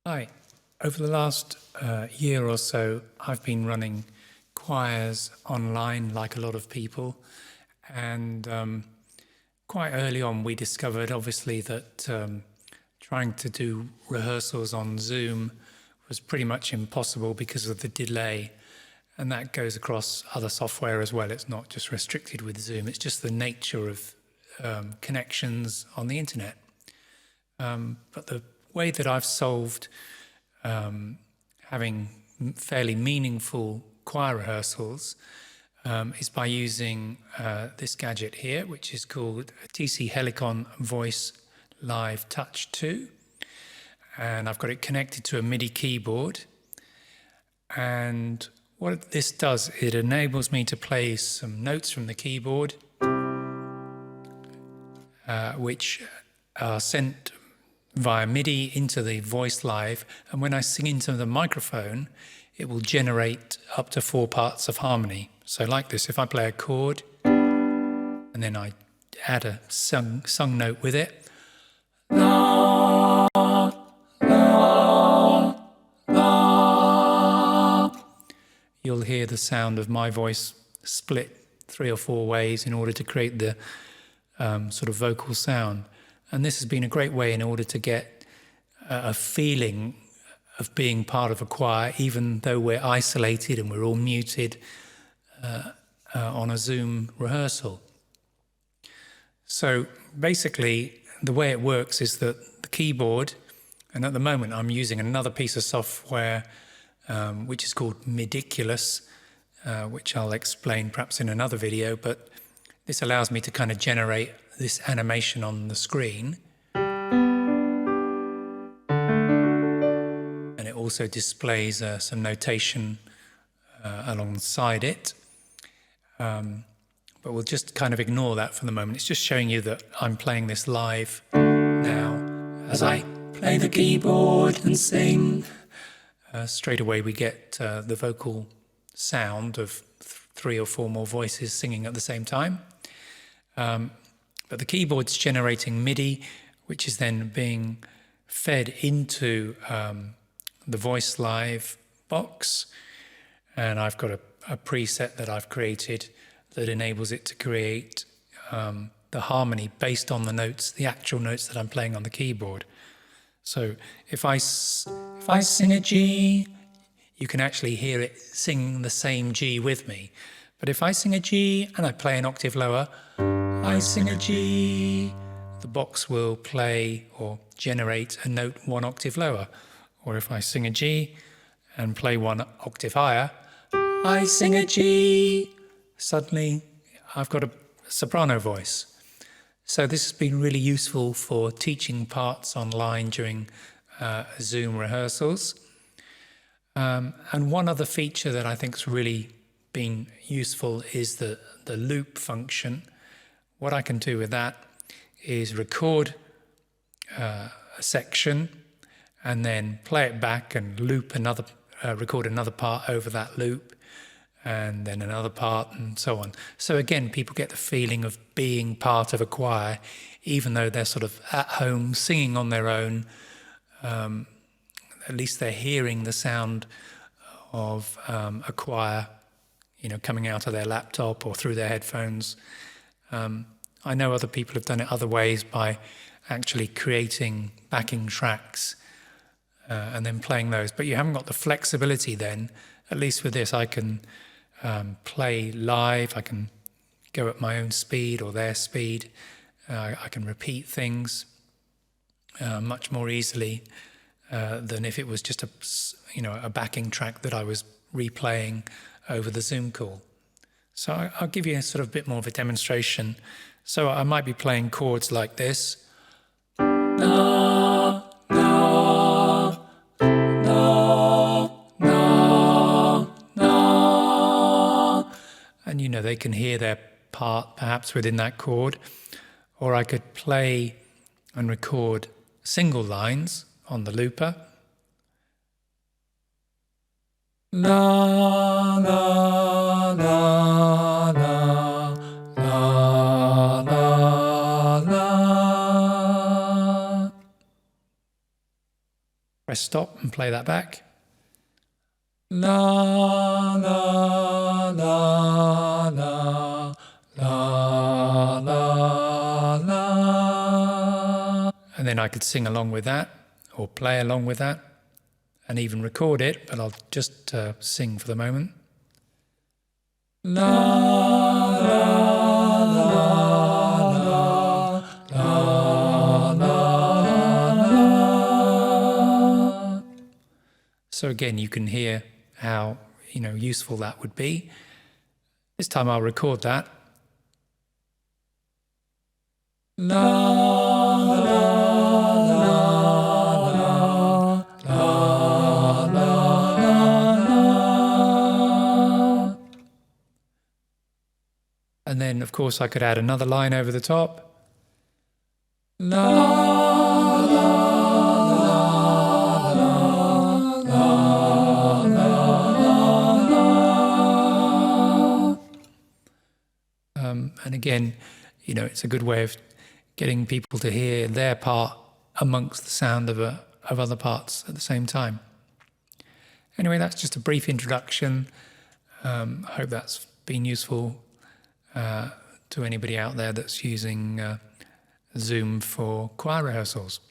Hi. Over the last year or so, I've been running choirs online like a lot of people. And quite early on, we discovered obviously that trying to do rehearsals on Zoom was pretty much impossible because of the delay. And that goes across other software as well. It's not just restricted with Zoom, it's just the nature of connections on the internet. But the way that I've solved having fairly meaningful choir rehearsals is by using this gadget here, which is called a TC Helicon Voice Live Touch 2. And I've got it connected to a MIDI keyboard. And what this does, it enables me to play some notes from the keyboard, which are sent via MIDI into the Voice Live, and when I sing into the microphone, it will generate up to 4 parts of harmony. So like this, if I play a chord, and then I add a sung note with it, la, la, la, you'll hear the sound of my voice split 3 or 4 ways in order to create the sort of vocal sound. And this has been a great way in order to get a feeling of being part of a choir, even though we're isolated and we're all muted on a Zoom rehearsal. So basically, the way it works is that the keyboard, and at the moment I'm using another piece of software which is called Mediculous, which I'll explain perhaps in another video, but this allows me to kind of generate this animation on the screen. And it also displays some notation alongside it. But we'll just kind of ignore that for the moment. It's just showing you that I'm playing this live now. As I play the keyboard and sing, straight away we get the vocal sound of 3 or 4 more voices singing at the same time. But the keyboard's generating MIDI, which is then being fed into the Voice Live box. And I've got a preset that I've created that enables it to create the harmony based on the notes, the actual notes that I'm playing on the keyboard. So if I sing a G, you can actually hear it singing the same G with me. But if I sing a G and I play an octave lower, I sing a G, the box will play or generate a note 1 octave lower. Or if I sing a G and play 1 octave higher, I sing a G, suddenly I've got a soprano voice. So this has been really useful for teaching parts online during Zoom rehearsals. And one other feature that I think has really been useful is the loop function. What I can do with that is record a section and then play it back and loop another, record another part over that loop, and then another part, and so on. So again, people get the feeling of being part of a choir, even though they're sort of at home singing on their own. At least they're hearing the sound of a choir, coming out of their laptop or through their headphones. I know other people have done it other ways by actually creating backing tracks and then playing those. But you haven't got the flexibility then. At least with this, I can play live. I can go at my own speed or their speed. I can repeat things much more easily than if it was just a backing track that I was replaying over the Zoom call. So I'll give you a sort of bit more of a demonstration. So I might be playing chords like this. Na, na, na, na, na. And they can hear their part perhaps within that chord. Or I could play and record single lines on the looper. La, la, la, la, la, la, la. Press stop and play that back. La, la, la, la, la, la, la. And then I could sing along with that, or play along with that, and even record it, but I'll just sing for the moment. La, la, la, la, la, la. So again, you can hear how useful that would be. This time I'll record that. La, la, la, la, la, la. And then, of course, I could add another line over the top. La, la, la, la, la. And again, it's a good way of getting people to hear their part amongst the sound of other parts at the same time. Anyway, that's just a brief introduction. I hope that's been useful to anybody out there that's using Zoom for choir rehearsals.